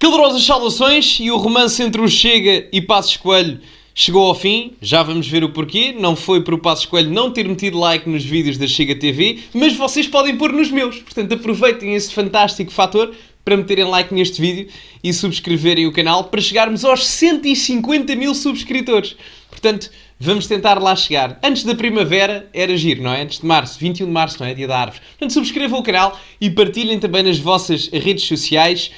Calorosas saudações, e o romance entre o Chega e Passos Coelho chegou ao fim. Já vamos ver o porquê. Não foi por o Passos Coelho não ter metido like nos vídeos da Chega TV, mas vocês podem pôr nos meus. Portanto, aproveitem esse fantástico fator para meterem like neste vídeo e subscreverem o canal para chegarmos aos 150 mil subscritores. Portanto, vamos tentar lá chegar. Antes da primavera era giro, não é? Antes de março, 21 de março, não é? Dia da árvore. Portanto, subscrevam o canal e partilhem também nas vossas redes sociais,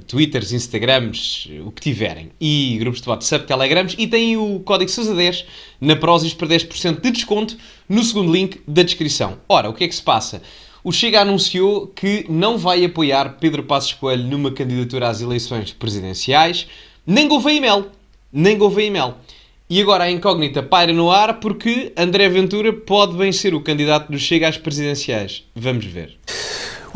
Twitters, Instagrams, o que tiverem. E grupos de WhatsApp, Telegrams. E têm o código SOUSA10 na Prozis para 10% de desconto no segundo link da descrição. Ora, o que é que se passa? O Chega anunciou que não vai apoiar Pedro Passos Coelho numa candidatura às eleições presidenciais, nem Gouveia e Mel. Nem Gouveia e Mel. E agora a incógnita paira no ar porque André Ventura pode bem ser o candidato do Chega às presidenciais. Vamos ver.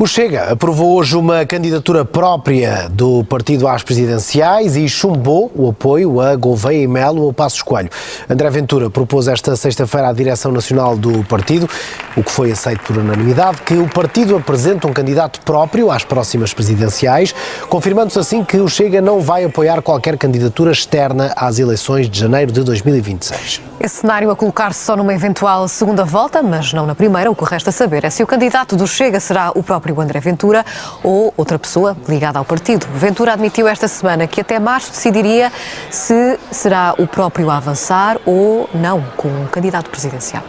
O Chega aprovou hoje uma candidatura própria do partido às presidenciais e chumbou o apoio a Gouveia e Melo ou Passos Coelho. André Ventura propôs esta sexta-feira à direção nacional do partido, o que foi aceito por unanimidade, que o partido apresente um candidato próprio às próximas presidenciais, confirmando-se assim que o Chega não vai apoiar qualquer candidatura externa às eleições de janeiro de 2026. Esse cenário a colocar-se só numa eventual segunda volta, mas não na primeira. O que resta saber é se o candidato do Chega será o próprio André Ventura ou outra pessoa ligada ao partido. Ventura admitiu esta semana que até março decidiria se será o próprio a avançar ou não com um candidato presidencial.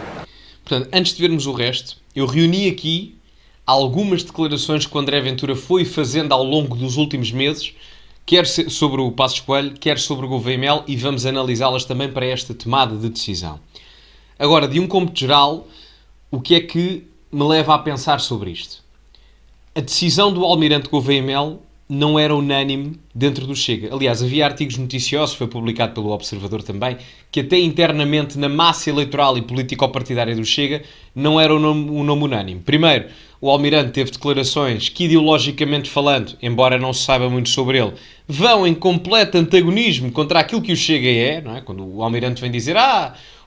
Portanto, antes de vermos o resto, eu reuni aqui algumas declarações que o André Ventura foi fazendo ao longo dos últimos meses, quer sobre o Passos Coelho, quer sobre o Gouveia e Mel, e vamos analisá-las também para esta tomada de decisão. Agora, de um cômputo geral, o que é que me leva a pensar sobre isto? A decisão do almirante Gouveia e Mel não era unânime dentro do Chega. Aliás, havia artigos noticiosos, foi publicado pelo Observador também, que até internamente na massa eleitoral e político-partidária do Chega não era um nome unânime. Primeiro, o almirante teve declarações que, ideologicamente falando, embora não se saiba muito sobre ele, vão em completo antagonismo contra aquilo que o Chega é, não é? Quando o almirante vem dizer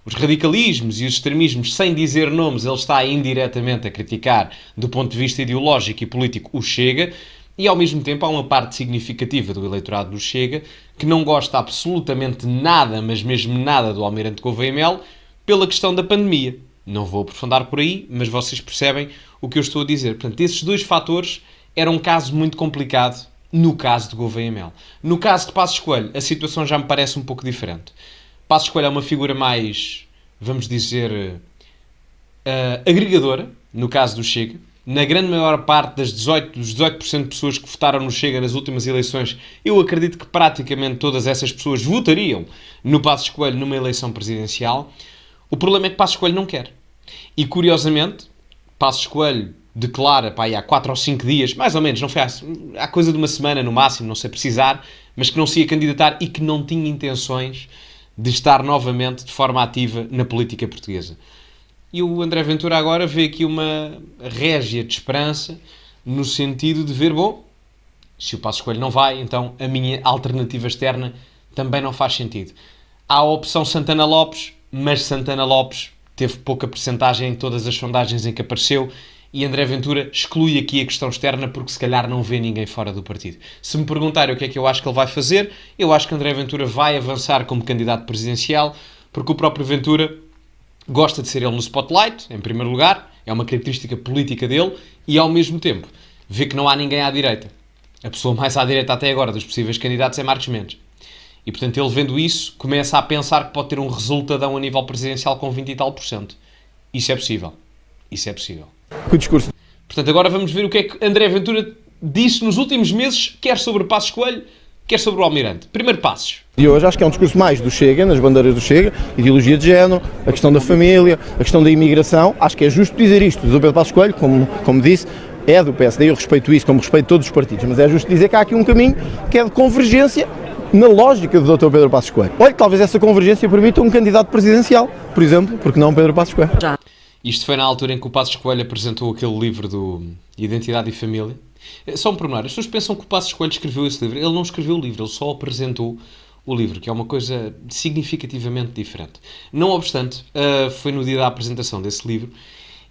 os radicalismos e os extremismos, sem dizer nomes, ele está indiretamente a criticar, do ponto de vista ideológico e político, o Chega, e ao mesmo tempo há uma parte significativa do eleitorado do Chega que não gosta absolutamente nada, mas mesmo nada, do almirante Gouveia e Mel pela questão da pandemia. Não vou aprofundar por aí, mas vocês percebem o que eu estou a dizer. Portanto, esses dois fatores eram um caso muito complicado no caso de Gouveia e Mel. No caso de Passos Coelho, a situação já me parece um pouco diferente. Passos Coelho é uma figura mais, vamos dizer, agregadora, no caso do Chega. Na grande maior parte dos 18% de pessoas que votaram no Chega nas últimas eleições, eu acredito que praticamente todas essas pessoas votariam no Passos Coelho numa eleição presidencial. O problema é que Passos Coelho não quer. E, curiosamente, Passos Coelho declara, há 4 ou 5 dias, mais ou menos, não foi há coisa de uma semana no máximo, não sei precisar, mas que não se ia candidatar e que não tinha intenções de estar novamente de forma ativa na política portuguesa. E o André Ventura agora vê aqui uma régia de esperança no sentido de ver, bom, se o Passos Coelho não vai, então a minha alternativa externa também não faz sentido. Há a opção Santana Lopes, mas Santana Lopes teve pouca percentagem em todas as sondagens em que apareceu, e André Ventura exclui aqui a questão externa porque se calhar não vê ninguém fora do partido. Se me perguntarem o que é que eu acho que ele vai fazer, eu acho que André Ventura vai avançar como candidato presidencial, porque o próprio Ventura gosta de ser ele no spotlight, em primeiro lugar, é uma característica política dele, e ao mesmo tempo vê que não há ninguém à direita. A pessoa mais à direita até agora dos possíveis candidatos é Marcos Mendes. E portanto ele, vendo isso, começa a pensar que pode ter um resultadão a nível presidencial com 20 e tal %. Isso é possível. Isso é possível. O discurso. Portanto, agora vamos ver o que é que André Ventura disse nos últimos meses, quer sobre Passos Coelho, quer sobre o Almirante. Primeiro, Passos. E hoje acho que é um discurso mais do Chega, nas bandeiras do Chega, ideologia de género, a questão da família, a questão da imigração. Acho que é justo dizer isto. O Dr. Pedro Passos Coelho, como disse, é do PSD, eu respeito isso, como respeito todos os partidos, mas é justo dizer que há aqui um caminho que é de convergência na lógica do Dr. Pedro Passos Coelho. Olha, talvez essa convergência permita um candidato presidencial, por exemplo, porque não Pedro Passos Coelho. Isto foi na altura em que o Passos Coelho apresentou aquele livro do Identidade e Família. Só um pormenor, as pessoas pensam que o Passos Coelho escreveu esse livro. Ele não escreveu o livro, ele só apresentou o livro, que é uma coisa significativamente diferente. Não obstante, foi no dia da apresentação desse livro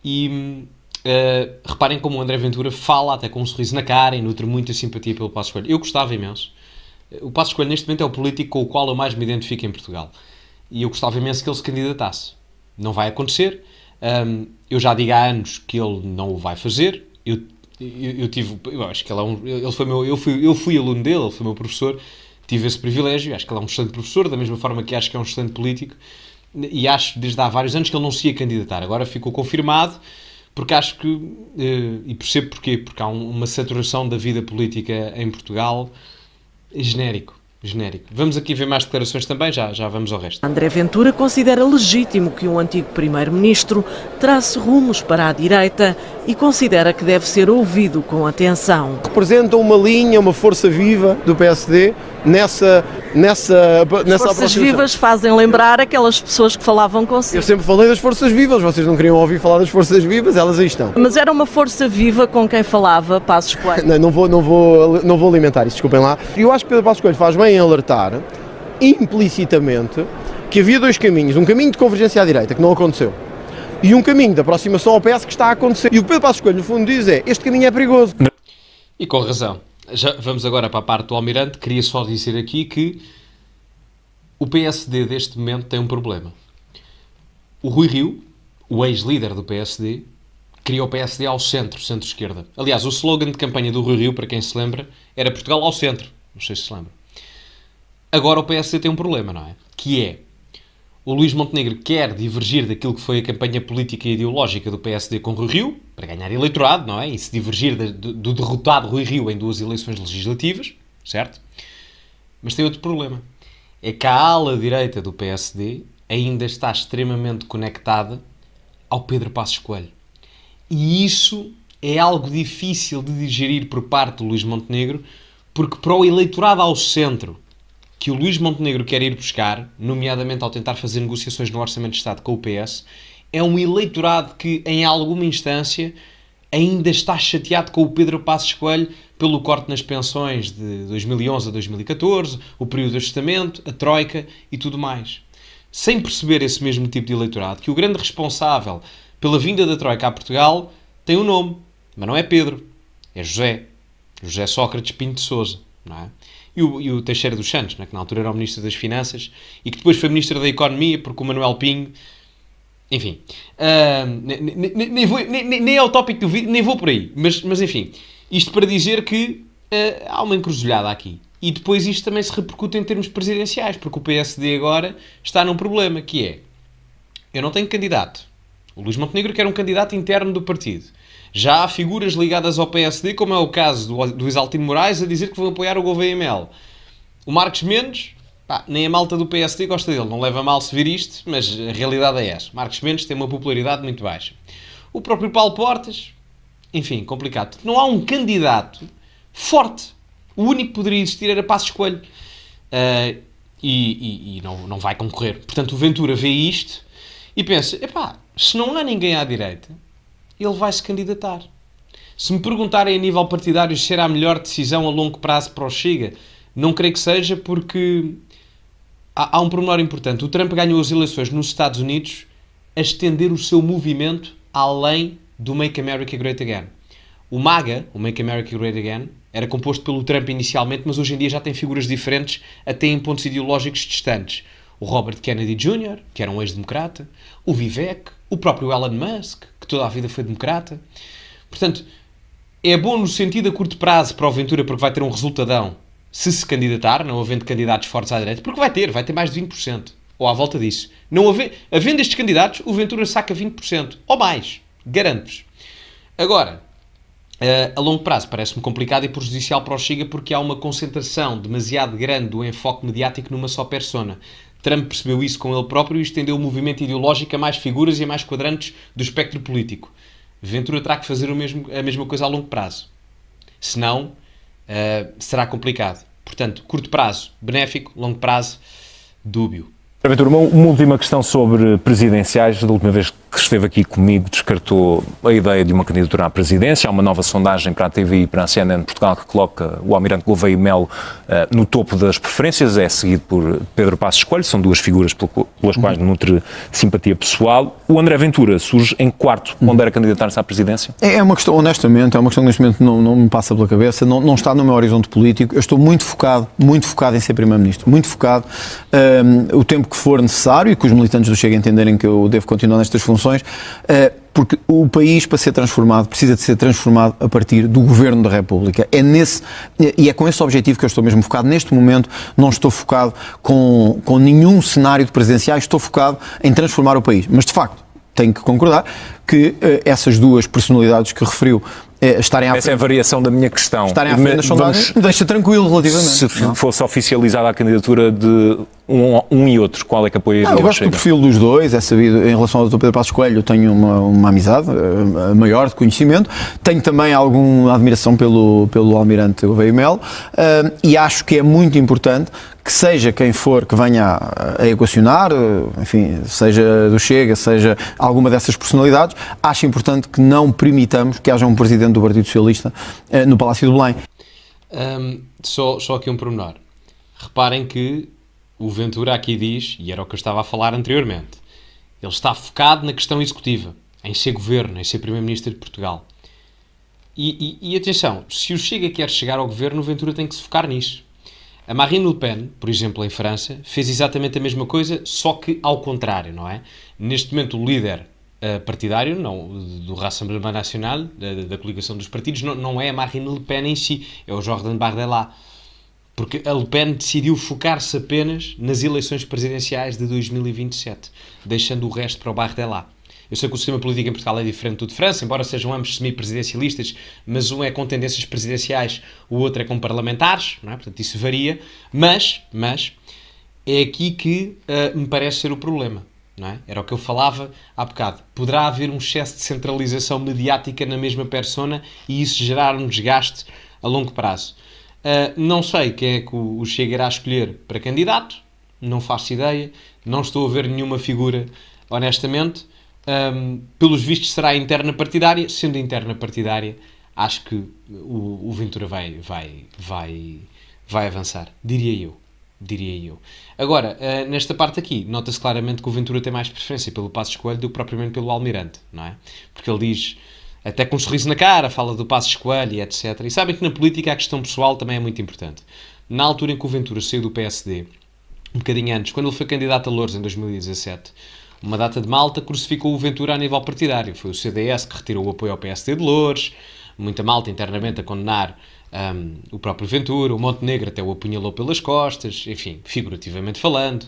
e reparem como o André Ventura fala até com um sorriso na cara e nutre muita simpatia pelo Passos Coelho. Eu gostava imenso. O Passos Coelho neste momento é o político com o qual eu mais me identifico em Portugal. E eu gostava imenso que ele se candidatasse. Não vai acontecer. Eu já digo há anos que ele não o vai fazer. Eu acho que eu fui aluno dele, ele foi meu professor, tive esse privilégio, acho que ele é um excelente professor, da mesma forma que acho que é um excelente político, e acho desde há vários anos que ele não se ia candidatar. Agora ficou confirmado, porque acho que, e percebo porquê, porque há uma saturação da vida política em Portugal genérico. Vamos aqui ver mais declarações também, já vamos ao resto. André Ventura considera legítimo que um antigo primeiro-ministro trace rumos para a direita e considera que deve ser ouvido com atenção. Representa uma linha, uma força viva do PSD nessa Forças aproximação. vivas fazem lembrar aquelas pessoas que falavam consigo. Eu sempre falei das forças vivas, vocês não queriam ouvir falar das forças vivas, elas aí estão. Mas era uma força viva com quem falava Passos Coelho. Não vou alimentar isso, desculpem lá. Eu acho que Pedro Passos Coelho faz bem em alertar, implicitamente, que havia dois caminhos. Um caminho de convergência à direita, que não aconteceu, e um caminho de aproximação ao PS que está a acontecer. E o Pedro Passos Coelho, no fundo, diz este caminho é perigoso. E com razão. Já vamos agora para a parte do Almirante. Queria só dizer aqui que o PSD deste momento tem um problema. O Rui Rio, o ex-líder do PSD, criou o PSD ao centro-esquerda. Aliás, o slogan de campanha do Rui Rio, para quem se lembra, era Portugal ao centro. Não sei se lembra. Agora o PSD tem um problema, não é? Que é, o Luís Montenegro quer divergir daquilo que foi a campanha política e ideológica do PSD com Rui Rio, para ganhar eleitorado, não é? E se divergir do derrotado Rui Rio em 2 eleições legislativas, certo? Mas tem outro problema. É que a ala direita do PSD ainda está extremamente conectada ao Pedro Passos Coelho. E isso é algo difícil de digerir por parte do Luís Montenegro, porque para o eleitorado ao centro, que o Luís Montenegro quer ir buscar, nomeadamente ao tentar fazer negociações no Orçamento de Estado com o PS, é um eleitorado que, em alguma instância, ainda está chateado com o Pedro Passos Coelho pelo corte nas pensões de 2011 a 2014, o período de ajustamento, a Troika e tudo mais. Sem perceber esse mesmo tipo de eleitorado, que o grande responsável pela vinda da Troika a Portugal tem um nome, mas não é Pedro, é José Sócrates Pinto de Sousa, não é? E o Teixeira dos Santos, né, que na altura era o Ministro das Finanças e que depois foi Ministro da Economia, porque o Manuel Pinho... Enfim, nem é o tópico do vídeo, nem vou por aí. Mas enfim, isto para dizer que há uma encruzilhada aqui. E depois isto também se repercute em termos presidenciais, porque o PSD agora está num problema, que é... Eu não tenho candidato. O Luís Montenegro quer um candidato interno do partido. Já há figuras ligadas ao PSD, como é o caso do Isaltino Moraes, a dizer que vão apoiar o Gouveia e Melo. O Marcos Mendes, nem a malta do PSD gosta dele. Não leva a mal se vir isto, mas a realidade é essa. Marcos Mendes tem uma popularidade muito baixa. O próprio Paulo Portas, enfim, complicado. Não há um candidato forte. O único que poderia existir era Passos Coelho. E não vai concorrer. Portanto, o Ventura vê isto e pensa, se não há ninguém à direita, ele vai se candidatar. Se me perguntarem a nível partidário se será a melhor decisão a longo prazo para o Chega, não creio que seja, porque há um pormenor importante. O Trump ganhou as eleições nos Estados Unidos a estender o seu movimento além do Make America Great Again. O MAGA, o Make America Great Again, era composto pelo Trump inicialmente, mas hoje em dia já tem figuras diferentes, até em pontos ideológicos distantes. O Robert Kennedy Jr., que era um ex-democrata, o Vivek, o próprio Elon Musk, que toda a vida foi democrata. Portanto, é bom no sentido a curto prazo para o Ventura, porque vai ter um resultadão se candidatar, não havendo candidatos fortes à direita, porque vai ter mais de 20%, ou à volta disso. Havendo estes candidatos, o Ventura saca 20%, ou mais, garanto-vos. Agora, a longo prazo parece-me complicado e prejudicial para o Chega, porque há uma concentração demasiado grande do enfoque mediático numa só persona. Trump percebeu isso com ele próprio e estendeu o movimento ideológico a mais figuras e a mais quadrantes do espectro político. Ventura terá que fazer a mesma coisa a longo prazo. Senão, será complicado. Portanto, curto prazo, benéfico, longo prazo, dúbio. Ventura, uma última questão sobre presidenciais. Da última vez que esteve aqui comigo, descartou a ideia de uma candidatura à presidência. Há uma nova sondagem para a TVI e para a CNN de Portugal que coloca o Almirante Gouveia e Melo no topo das preferências, é seguido por Pedro Passos Coelho, são duas figuras pelas quais nutre simpatia pessoal. O André Ventura surge em quarto, pondera candidatar-se à presidência? É uma questão, honestamente, é uma questão que neste momento não me passa pela cabeça, não está no meu horizonte político. Eu estou muito focado em ser Primeiro-Ministro, muito focado, o tempo que for necessário e que os militantes do Chega entenderem que eu devo continuar nestas funções, porque o país, para ser transformado, precisa de ser transformado a partir do Governo da República. É com esse objetivo que eu estou mesmo focado. Neste momento não estou focado com nenhum cenário de presidenciais, estou focado em transformar o país. Mas, de facto, tenho que concordar que essas duas personalidades que referiu estarem à frente. Essa é a variação da minha questão. Estarem à frente das sondagens me deixa tranquilo relativamente. Se fosse oficializada a candidatura de um e outro, qual é que apoiaria? Eu gosto do perfil dos dois, é sabido, em relação ao Dr. Pedro Passos Coelho, eu tenho uma amizade maior de conhecimento, tenho também alguma admiração pelo Almirante Gouveia e Melo, e acho que é muito importante que seja quem for que venha a equacionar, enfim, seja do Chega, seja alguma dessas personalidades, acho importante que não permitamos que haja um presidente do Partido Socialista no Palácio de Belém. Só aqui um pormenor. Reparem que o Ventura aqui diz, e era o que eu estava a falar anteriormente, ele está focado na questão executiva, em ser governo, em ser Primeiro-Ministro de Portugal. E atenção, se o Chega quer chegar ao governo, o Ventura tem que se focar nisso. A Marine Le Pen, por exemplo, em França, fez exatamente a mesma coisa, só que ao contrário, não é? Neste momento, o líder partidário, não, do Rassemblement National, da coligação dos partidos, não é a Marine Le Pen em si, é o Jordan Bardella. Porque a Le Pen decidiu focar-se apenas nas eleições presidenciais de 2027, deixando o resto para o Bardella. Eu sei que o sistema político em Portugal é diferente do de França, embora sejam ambos semi-presidencialistas, mas um é com tendências presidenciais, o outro é com parlamentares, não é? Portanto isso varia, mas é aqui que me parece ser o problema, não é? Era o que eu falava há bocado. Poderá haver um excesso de centralização mediática na mesma persona e isso gerar um desgaste a longo prazo. Não sei quem é que o Chega irá escolher para candidato, não faço ideia, não estou a ver nenhuma figura, honestamente. Pelos vistos será interna partidária, sendo interna partidária, acho que o Ventura vai avançar, diria eu. Agora, nesta parte aqui, nota-se claramente que o Ventura tem mais preferência pelo Passos Coelho do que propriamente pelo Almirante, não é? Porque ele diz, até com um sorriso na cara, fala do Passos Coelho e etc. E sabem que na política a questão pessoal também é muito importante. Na altura em que o Ventura saiu do PSD, um bocadinho antes, quando ele foi candidato a Loures em 2017, uma data de malta crucificou o Ventura a nível partidário. Foi o CDS que retirou o apoio ao PSD de Loures, muita malta internamente a condenar o próprio Ventura, o Montenegro até o apunhalou pelas costas, enfim, figurativamente falando.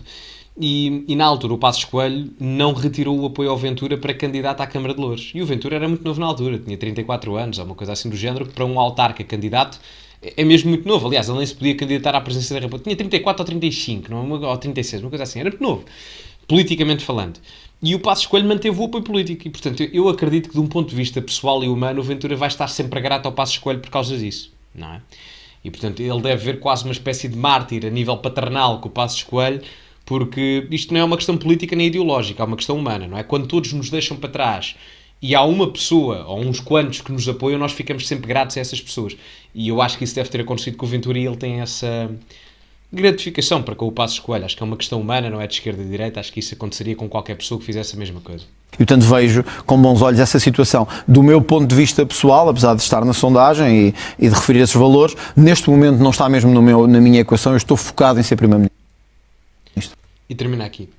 E na altura o Passos Coelho não retirou o apoio ao Ventura para candidato à Câmara de Loures. E o Ventura era muito novo na altura, tinha 34 anos, ou uma coisa assim do género, que para um autarca candidato é mesmo muito novo. Aliás, ele nem se podia candidatar à presidência da República. Tinha 34 ou 35, não, ou 36, uma coisa assim, era muito novo, politicamente falando. E o Passos Coelho manteve o apoio político. E, portanto, eu acredito que, de um ponto de vista pessoal e humano, o Ventura vai estar sempre grato ao Passos Coelho por causa disso, não é? E, portanto, ele deve ver quase uma espécie de mártir a nível paternal com o Passos Coelho, porque isto não é uma questão política nem ideológica, é uma questão humana, não é? Quando todos nos deixam para trás e há uma pessoa ou uns quantos que nos apoiam, nós ficamos sempre gratos a essas pessoas. E eu acho que isso deve ter acontecido com o Ventura e ele tem essa gratificação para com o Passos Coelho. Acho que é uma questão humana, não é de esquerda e de direita. Acho que isso aconteceria com qualquer pessoa que fizesse a mesma coisa. E, portanto, vejo com bons olhos essa situação. Do meu ponto de vista pessoal, apesar de estar na sondagem e de referir esses valores, neste momento não está mesmo na minha equação. Eu estou focado em ser Primeiro-Ministro. E termina aqui.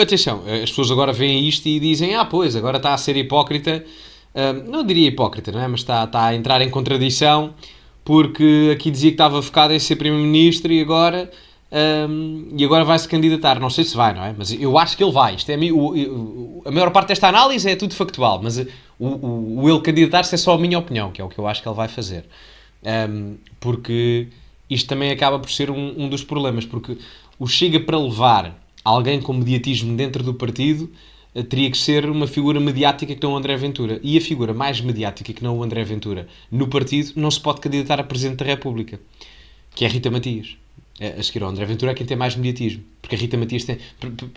Atenção, as pessoas agora veem isto e dizem, pois, agora está a ser hipócrita. Não diria hipócrita, não é? Mas está a entrar em contradição, porque aqui dizia que estava focado em ser Primeiro-Ministro e agora vai-se candidatar. Não sei se vai, não é? Mas eu acho que ele vai. Isto é, a maior parte desta análise é tudo factual, mas o ele candidatar-se é só a minha opinião, que é o que eu acho que ele vai fazer. Porque isto também acaba por ser um dos problemas, porque o Chega para levar alguém com mediatismo dentro do partido teria que ser uma figura mediática que não o André Ventura. E a figura mais mediática que não o André Ventura no partido não se pode candidatar a Presidente da República, que é Rita Matias. A seguir ao André Ventura é quem tem mais mediatismo, porque a Rita Matias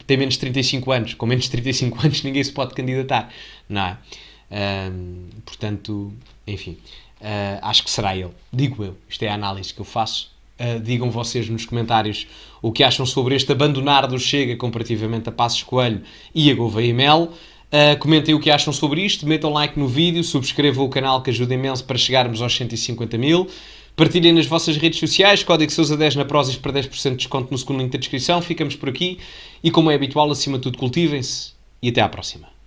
tem menos de 35 anos, com menos de 35 anos ninguém se pode candidatar, não é? Portanto, enfim, acho que será ele, digo eu, isto é a análise que eu faço. Digam vocês nos comentários o que acham sobre este abandonar do Chega comparativamente a Passos Coelho e a Gouveia e Melo. Comentem o que acham sobre isto, metam like no vídeo, subscrevam o canal que ajuda imenso para chegarmos aos 150 mil. Partilhem nas vossas redes sociais, código Sousa10 na Prozis para 10% de desconto no segundo link da descrição. Ficamos por aqui e, como é habitual, acima de tudo, cultivem-se e até à próxima.